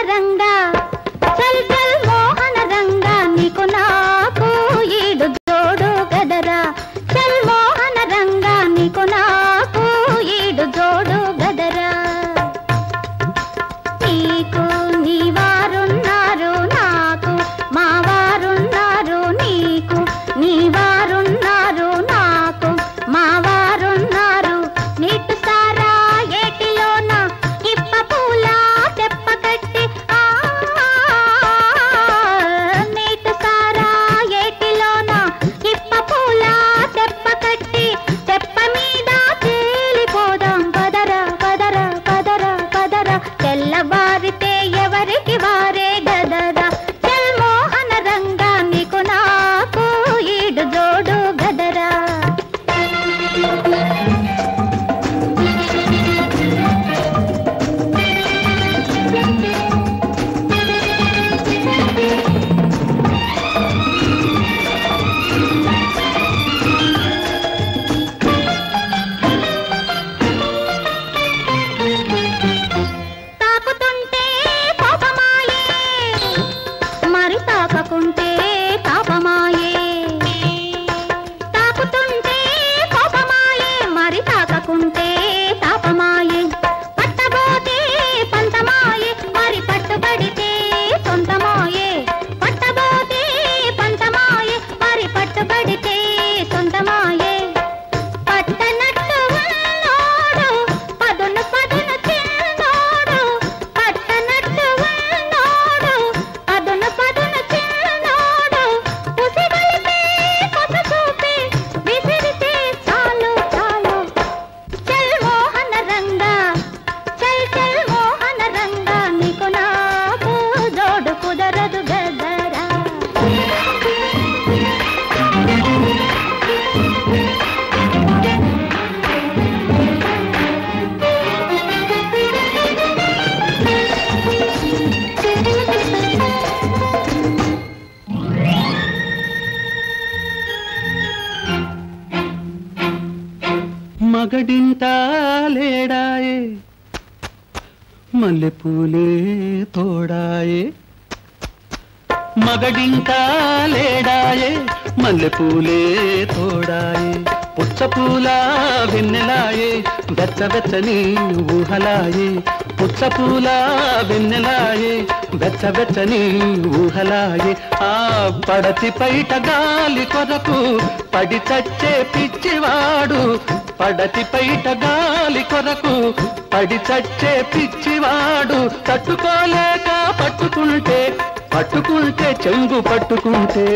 రంగా చల్ చల్ మోహన రంగా నీకు నాకు ఈడు జోడు గదరా చల్ మోహన రంగా నీకు నాకు ఈడు జోడు గదరా నీకు నీ వారున్నారు నాకు మా వారున్నారు నీకు నీ వారున్నారు నాకు మా వారున్నారు నీటు సారా ఏటిలోన ఇప్ప పూల తెప్ప కట్టి నీటు సారా ఏటిలోన ఇప్ప పూల తెప్ప కట్టి తెప్ప మీద తేలిపోదాం పదరా పదరా పదరా పదరా తెల్లవారితే ఎవరికి వారే గదరా చల్ మోహన రంగా నీకు నాకు ఈడు జోడు గదరా తాకుతుంటే కోపమాయే మరి తాకకుంటే తాపమాయే తాకుతుంటే కోపమాయే మరి తాకకుంటే తాపమాయే పట్టబోతే పంతమాయే మరి పట్టుబడితే సొంతమాయే పట్టబోతే పంతమాయే మరి పట్టుబడితే సొంతమాయే పట్టనట్టు ఉన్నోడు పదును పదును చిన్నోడు పట్టనట్టు ఉన్నోడు పదును పదును చిన్నోడు ఉసిగలిపే కొస చూపే విసిరితే చాలు చాలు చల్ మోహన రంగా చల్ చల్ మోహన రంగా నీకు నాకు జోడు కుదరదు గదరా మగడింటా లేడాయే మల్లెపూలే తోడాయే మగడింటా లేడాయే మల్లెపూలే తోడాయే పుచ్చపూల వెన్నెలాయే వెచ్చవెచ్చని ఊహలాయే పుచ్చపూల వెన్నెలాయే వెచ్చవెచ్చని ఊహలాయే ఆ పడతి పైట గాలి కొరకు పడి చచ్చే పిచ్చివాడు పడతి పైట గాలి కొరకు పడి చచ్చే పిచ్చివాడు తట్టుకోలేక పట్టుకుంటే చెంగు పట్టుకుంటే